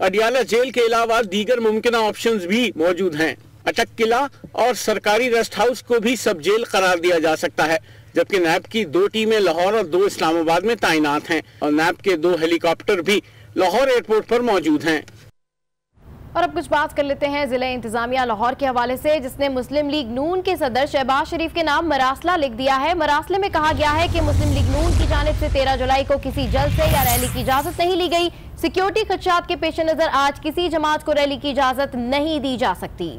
Adiala jail के अलावा दीगर मुमकिन ऑप्शंस भी मौजूद हैं। अटक किला और सरकारी रेस्ट हाउस को भी सब जेल करार दिया जा सकता है, जबकि नैब की 2 टीमें लाहौर और 2 इस्लामाबाद में तैनात हैं और नैब के 2 हेलीकॉप्टर भी लाहौर एयरपोर्ट पर मौजूद हैं। और अब कुछ बात कर लेते हैं जिला इंतजामिया लाहौर के हवाले से, जिसने मुस्लिम लीग नून के सदर शहबाज शरीफ के नाम मरासला लिख दिया है। मरासले में कहा गया है कि मुस्लिम लीग नून की जानिब से 13 जुलाई को किसी जलसे या रैली की इजाजत नहीं ली गई। सिक्योरिटी खदशात के पेश नजर आज किसी जमात को रैली की इजाजत नहीं दी जा सकती।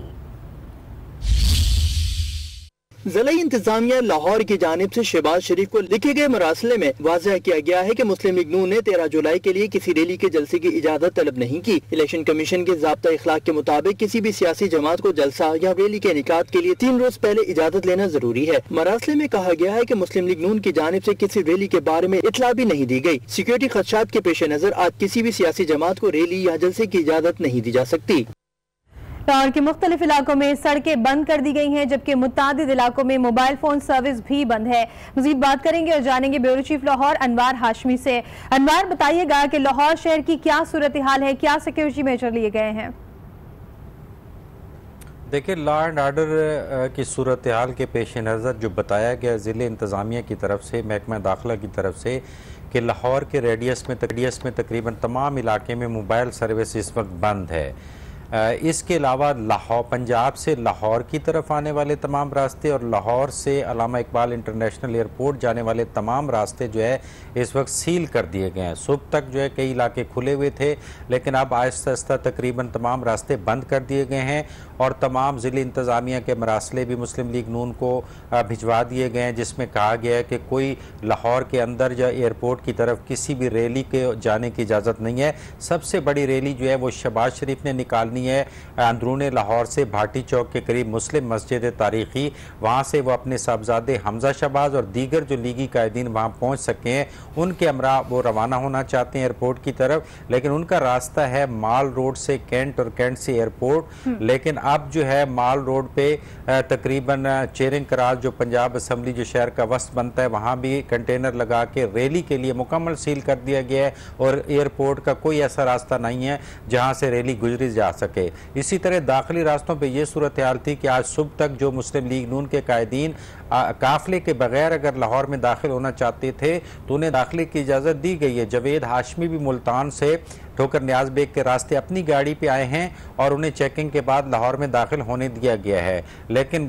जिला इंतजामिया लाहौर की जानिब से शहबाज शरीफ को लिखे गए मरासले में वाज़ह किया गया है कि मुस्लिम लीग नून ने 13 जुलाई के लिए किसी रैली के जलसे की इजाजत तलब नहीं की। इलेक्शन कमीशन के ज़ाब्ता इखलाक के मुताबिक किसी भी सियासी जमात को जलसा या रैली के इनेकाद के लिए 3 रोज पहले इजाजत लेना जरूरी है। मरासले में कहा गया है कि मुस्लिम लीग नून की जानिब से किसी रैली के बारे में इतला भी नहीं दी गई। सिक्योरिटी खदशात के पेश नजर आज किसी भी सियासी जमात को रैली या जलसे की इजाजत नहीं दी जा सकती। लाहौर के मुख्तलिफ इलाकों में सड़कें बंद कर दी गई हैं, जबकि मुतादिद इलाकों में मोबाइल फोन सर्विस भी बंद है। मजीद बात करेंगे और जानेंगे ब्यूरो चीफ लाहौर अनवार हाशमी से। अनवार, बताइएगा कि लाहौर शहर की क्या सूरत हाल है, क्या सिक्योरिटी मेजर लिए गए हैं? देखिए, लॉ एंड आर्डर की सूरत हाल के पेश नज़र जो बताया गया ज़िले इंतज़ामिया की तरफ से, महकमा दाखिला की तरफ से, कि लाहौर के रेडियस में तकरीबन तमाम इलाके में मोबाइल सर्विस इस वक्त बंद है। इसके अलावा लाहौर पंजाब से लाहौर की तरफ आने वाले तमाम रास्ते और लाहौर से अल्लामा इकबाल इंटरनेशनल एयरपोर्ट जाने वाले तमाम रास्ते जो है इस वक्त सील कर दिए गए हैं। सुबह तक जो है कई इलाके खुले हुए थे, लेकिन अब आहिस्ता आहिस्ता तकरीबन तमाम रास्ते बंद कर दिए गए हैं और तमाम ज़िले इंतज़ामिया के मरासले भी मुस्लिम लीग नून को भिजवा दिए गए हैं, जिसमें कहा गया है कि कोई लाहौर के अंदर या एयरपोर्ट की तरफ किसी भी रैली के जाने की इजाज़त नहीं है। सबसे बड़ी रैली जो है वो शहबाज शरीफ ने निकालनी है अंदरून लाहौर से भाटी चौक के करीब मुस्लिम मस्जिद तारीखी, वहाँ से वो अपने साहबजादे हमजा शहबाज और दीगर जो लीगी कायदीन वहाँ पहुँच सके हैं उनके हमरा वो रवाना होना चाहते हैं एयरपोर्ट की तरफ, लेकिन उनका रास्ता है माल रोड से कैंट और कैंट से एयरपोर्ट। लेकिन अब जो है माल रोड पे तकरीबन चेरिंग कराज जो पंजाब असम्बली जो शहर का वस्त बनता है वहाँ भी कंटेनर लगा के रैली के लिए मुकम्मल सील कर दिया गया है और एयरपोर्ट का कोई ऐसा रास्ता नहीं है जहाँ से रैली गुजरी जा सके। इसी तरह दाखिली रास्तों पे ये सूरत हाल थी कि आज सुबह तक जो मुस्लिम लीग नून के कायदीन काफिले के बगैर अगर लाहौर में दाखिल होना चाहते थे तो उन्हें दाखिले की इजाज़त दी गई है। जावेद हाशमी भी मुल्तान से ठोकर न्याज बेग के रास्ते अपनी गाड़ी पे आए हैं और उन्हें चेकिंग के बाद लाहौर में दाखिल होने दिया गया है, लेकिन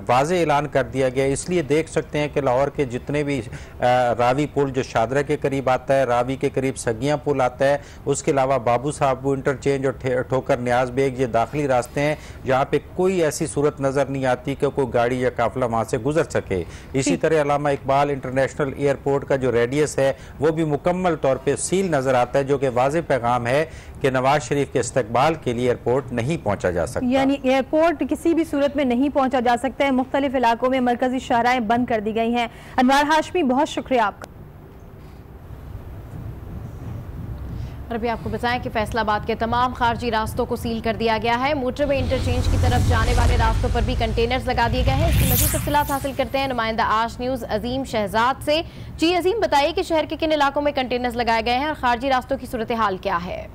वाज़े ऐलान कर दिया गया। इसलिए देख सकते हैं कि लाहौर के जितने भी रावी पुल जो शादरा के करीब आता है, रावी के करीब सगियाँ पुल आता है, उसके अलावा बाबू साहब इंटरचेंज और ठोकर न्याज बेग ये दाखिली रास्ते हैं जहाँ पे कोई ऐसी सूरत नज़र नहीं आती कि कोई गाड़ी या काफिला वहाँ से गुजर सके। इसी तरह अल्लामा इकबाल इंटरनेशनल एयरपोर्ट का जो रेडियस है वो भी मुकम्मल तौर पर सील नज़र आता है, जो कि वाज़े पैगाम है कि नवाज शरीफ के इस्तकबाल के लिए एयरपोर्ट नहीं पहुंचा जा सकता। यानी एयरपोर्ट किसी भी सूरत में नहीं पहुंचा जा सकता है। मुख्तलिफ इलाकों में मरकजी शाहराएं बंद कर दी गई हैं। अनवार हाशमी, बहुत शुक्रिया आपका। और अभी आपको बताएं कि फैसलाबाद के तमाम खारजी रास्तों को सील कर दिया गया है। मोटरवे इंटरचेंज की तरफ जाने वाले रास्तों पर भी कंटेनर्स लगा दिए गए हैं। इसकी मज़ीद तफसीलात हासिल करते हैं नुमाइंदा आज न्यूज़ अजीम शहजाद से। जी अजीम, बताइए कि शहर के किन इलाकों में कंटेनर्स लगाए गए हैं और खारजी रास्तों की सूरत हाल क्या है?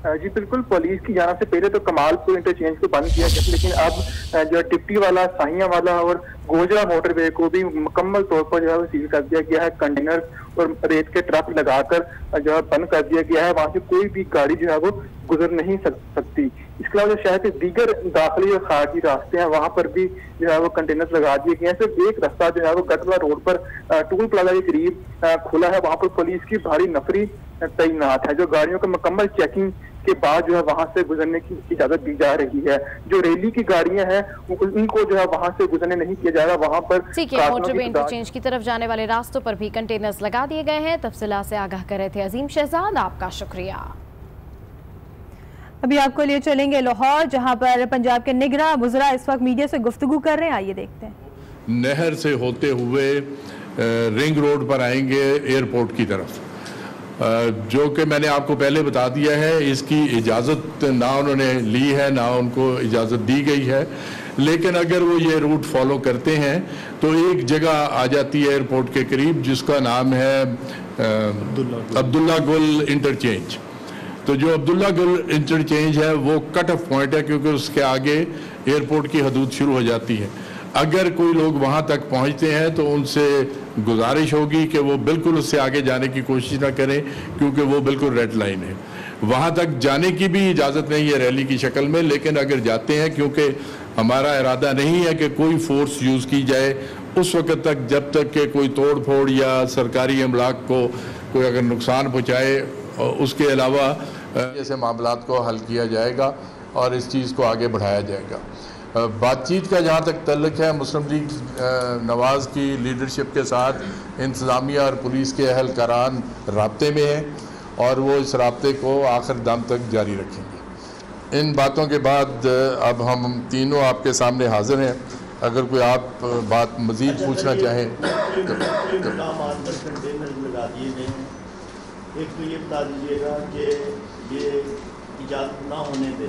जी बिल्कुल, पुलिस की जानिब से पहले तो कमालपुर इंटरचेंज को बंद किया गया, लेकिन अब जो टिप्टी वाला, साहिया वाला और गोजरा मोटरवे को भी मुकम्मल तौर पर जो है सील कर दिया गया है। कंटेनर और रेत के ट्रक लगाकर जो है बंद कर दिया गया है। वहाँ से कोई भी गाड़ी जो है वो गुजर नहीं सकती। इसके अलावा जो शहर के दीगर दाखिली और खारजी रास्ते हैं वहाँ पर भी जो है वो कंटेनर लगा दिए गए हैं। सिर्फ एक रास्ता जो है वो गटला रोड पर टूल प्लाजा के करीब खुला है, वहाँ पर पुलिस की भारी नफरी तैनात है, जो गाड़ियों को मुकम्मल चेकिंग के बाद जो है वहां से गुजरने की इजाजत दी जा रही है। जो रैली की गाड़ियां हैं उनको जो है वहां से गुजरने नहीं किया जा रहा। वहां पर ठीक है, मोटरवे इंटरचेंज की तरफ जाने वाले रास्तों पर भी कंटेनर्स लगा दिए गए हैं। तफसीलात से आगाह कर रहे थे अजीम शहजाद, आपका शुक्रिया। अभी आपको लिए चलेंगे लाहौर, जहां पर पंजाब के निगरां वज़रा इस वक्त मीडिया से गुफ्तगू कर रहे हैं। आइए देखते हैं। नहर से होते हुए रिंग रोड पर आएंगे एयरपोर्ट की तरफ, जो कि मैंने आपको पहले बता दिया है। इसकी इजाज़त ना उन्होंने ली है ना उनको इजाज़त दी गई है, लेकिन अगर वो ये रूट फॉलो करते हैं तो एक जगह आ जाती है एयरपोर्ट के करीब जिसका नाम है अब्दुल्ला गुल इंटरचेंज। तो जो अब्दुल्ला गुल इंटरचेंज है वो कट ऑफ पॉइंट है, क्योंकि उसके आगे एयरपोर्ट की हदूद शुरू हो जाती है। अगर कोई लोग वहाँ तक पहुँचते हैं तो उनसे गुजारिश होगी कि वो बिल्कुल उससे आगे जाने की कोशिश ना करें, क्योंकि वो बिल्कुल रेड लाइन है। वहाँ तक जाने की भी इजाज़त नहीं है रैली की शक्ल में, लेकिन अगर जाते हैं, क्योंकि हमारा इरादा नहीं है कि कोई फोर्स यूज़ की जाए उस वक्त तक जब तक कि कोई तोड़ फोड़ या सरकारी अमलाक को कोई अगर नुकसान पहुँचाए, उसके अलावा ऐसे मामलात को हल किया जाएगा और इस चीज़ को आगे बढ़ाया जाएगा। बातचीत का जहाँ तक तल्लुक़ है, मुस्लिम लीग नवाज़ की लीडरशिप के साथ इंतज़ामिया और पुलिस के अहलकारान राब्ते में हैं और वो इस राब्ते को आखिर दम तक जारी रखेंगे। इन बातों के बाद अब हम तीनों आपके सामने हाजिर हैं। अगर कोई आप बात मज़ीद पूछना चाहें एक तो ये बता दीजिएगा कि ये इजाज़त ना होने पे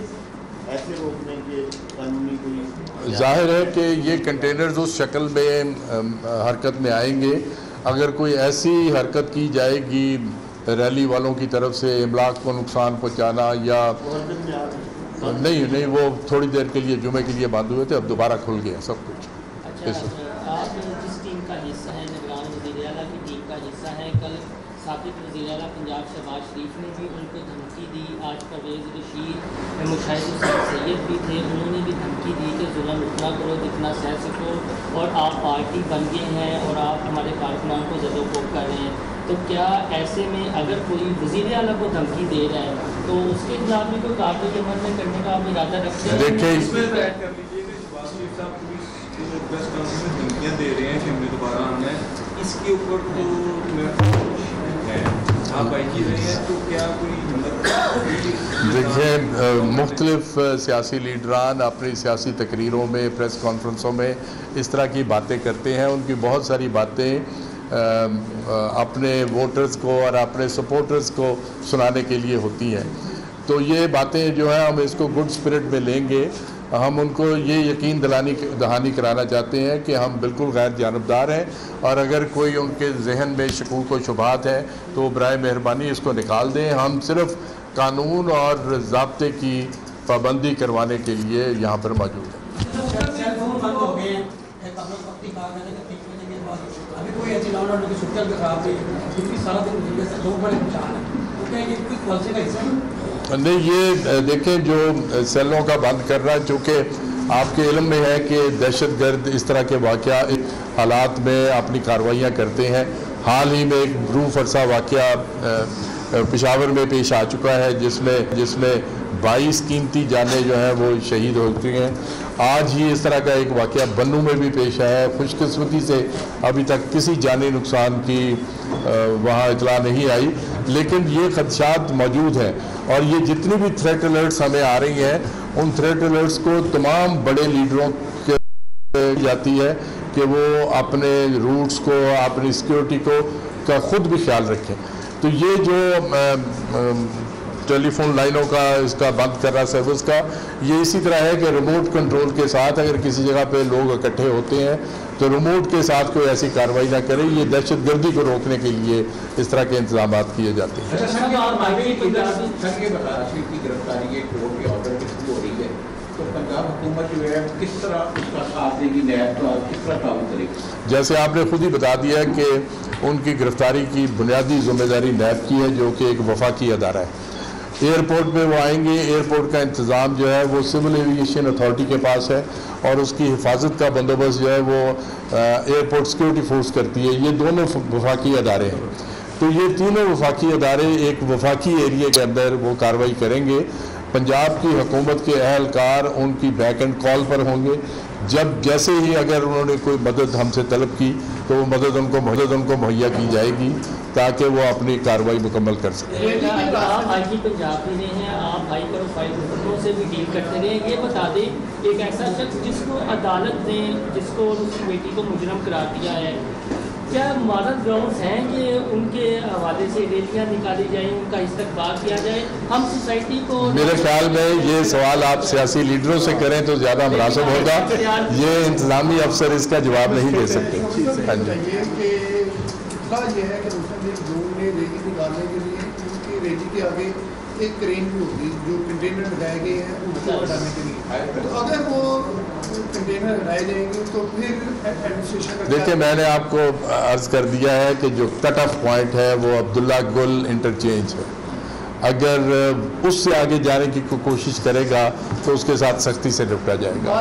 ऐसे रोकने के कानूनी कोई जाहिर है कि ये कंटेनर्स उस शक्ल में हरकत में आएंगे। अगर कोई ऐसी हरकत की जाएगी रैली वालों की तरफ से इमलाक को नुकसान पहुंचाना या नहीं, वो थोड़ी देर के लिए जुमे के लिए बंद हुए थे, अब दोबारा खुल गया सब कुछ। आप जिस टीम का हिस्सा है, निगरान वज़ीर आला की टीम का हिस्सा है, कल साबिक़ वज़ीर आला पंजाब शहबाज शरीफ ने भी उनको धमकी दी। आज परवेज़ रशीद मुशाहिद हुसैन सैयद भी थे, उन्होंने भी धमकी दी कि जुल्म उतना करो जितना सह सको, और आप पार्टी बन गए हैं और आप हमारे कारकुनान को ज़दोकोब कर रहे हैं। तो क्या ऐसे में अगर कोई वज़ीर आला को धमकी दे रहा है तो उसके खिलाफ भी कोई कार्रवाई अमल में करने का आप इरादा रखते हैं? धमकियाँ दे रहे हैं कि हमने दोबारा आना है, इसके ऊपर तो आप बाइकी रहे हैं, तो क्या कोई देखिए, मुख्तलिफ सियासी लीडरान अपनी सियासी तकरीरों में, प्रेस कॉन्फ्रेंसों में इस तरह की बातें करते हैं। उनकी बहुत सारी बातें अपने वोटर्स को और अपने सपोर्टर्स को सुनाने के लिए होती हैं। तो ये बातें जो है हम इसको गुड स्पिरिट में लेंगे। हम उनको ये यकीन दहानी कराना चाहते हैं कि हम बिल्कुल गैर जानबदार हैं, और अगर कोई उनके जहन में शकूक व शुबहात है तो बराए मेहरबानी इसको निकाल दें। हम सिर्फ कानून और ज़ाब्ते की पाबंदी करवाने के लिए यहाँ पर मौजूद हैं। नहीं, ये देखें, जो सेलों का बंद करना, चूँकि आपके इल्म में है कि दहशतगर्द इस तरह के वाक़या हालात में अपनी कार्रवाइयाँ करते हैं। हाल ही में एक रू फरसा वाक़या पेशावर में पेश आ चुका है, जिसमें 22 कीमती जानें जो हैं वो शहीद हो चुकी हैं। आज ही इस तरह का एक वाक़या बन्नू में भी पेश आया है। खुशकिस्मती से अभी तक किसी जानी नुकसान की वहाँ इतला नहीं आई, लेकिन ये खदशात मौजूद हैं। और ये जितनी भी थ्रेट अलर्ट्स हमें आ रही हैं, उन थ्रेट अलर्ट्स को तमाम बड़े लीडरों के जाती है कि वो अपने रूट्स को, अपनी सिक्योरिटी को का खुद भी ख्याल रखें। तो ये जो टेलीफोन लाइनों का इसका बंद करना सर्विस का, ये इसी तरह है कि रिमोट कंट्रोल के साथ अगर किसी जगह पे लोग इकट्ठे होते हैं तो रिमोट के साथ कोई ऐसी कार्रवाई ना करें। ये दहशतगर्दी को रोकने के लिए इस तरह के इंतजाम किए जाते हैं। जैसे आपने खुद ही बता दिया कि उनकी गिरफ्तारी की बुनियादी जिम्मेदारी नैब की है, जो कि एक वफाकी अदारा है। एयरपोर्ट पे वो आएंगे, एयरपोर्ट का इंतज़ाम जो है वो सिविल एविएशन अथॉरिटी के पास है, और उसकी हिफाजत का बंदोबस्त जो है वो एयरपोर्ट सिक्योरिटी फोर्स करती है। ये दोनों वफाकी अदारे हैं। तो ये तीनों वफाकी अदारे एक वफाकी एरिया के अंदर वो कार्रवाई करेंगे। पंजाब की हुकूमत के अहलकार उनकी बैक एंड कॉल पर होंगे। जैसे ही अगर उन्होंने कोई मदद हमसे तलब की तो वो मदद उनको मुहैया की जाएगी ताकि वो अपनी कार्रवाई मुकम्मल कर सकें। आप आईजी पंजाब में हैं, आप हाई प्रोफाइल मुकदमों से भी डील करते रहे। ये बता दें, एक ऐसा शख्स जिसको अदालत ने, जिसको उसकी बेटी को मुजरम करार दिया है, क्या मॉरल ग्राउंड्स हैं कि उनके हवाले से रैलियाँ निकाली जाए, उनका इस्तकबाल किया जाए? हम सोसाइटी को, मेरे ख्याल में ये सवाल आप सियासी लीडरों से करें तो ज़्यादा मुनासिब होगा। ये इंतजामी अफसर इसका जवाब नहीं दे सकते। हाँ जी, ये है कि मुस्लिम लीग नून ने रैली निकालने के लिए उनकी रैली के आगे एक क्रेन भी होगी जो कंटेनर लगाए गए हैं उनको हटाने के लिए, तो अगर वो कंटेनर हटाए जाएंगे तो फिर एडमिनिस्ट्रेशन। देखिए, मैंने आपको अर्ज कर दिया है कि जो कट ऑफ पॉइंट है वो अब्दुल्ला गुल इंटरचेंज है। अगर उससे आगे जाने की कोशिश करेगा तो उसके साथ सख्ती से निपटा जाएगा।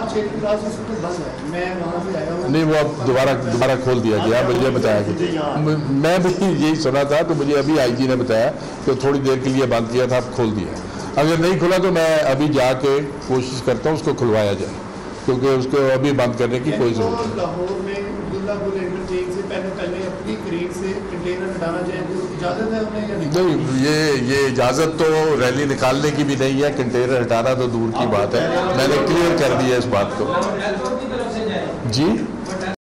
नहीं, वो अब दोबारा खोल दिया गया, मुझे बताया गया। मैं भी यही सुना था, तो मुझे अभी आईजी ने बताया कि थोड़ी देर के लिए बंद किया था, अब खोल दिया। अगर नहीं खुला तो मैं अभी जाके कोशिश करता हूँ उसको खुलवाया जाए, क्योंकि उसको अभी बंद करने की कोई जरूरत नहीं। लाहौर में अब्दुल्ला गुल इंटरचेंज से पहले अपनी क्रेन से कंटेनर हटाना चाहें तो इजाज़त है उन्हें या नहीं? ये इजाज़त तो रैली निकालने की भी नहीं है, कंटेनर हटाना तो दूर की बात है। मैंने क्लियर कर दिया इस बात को। जी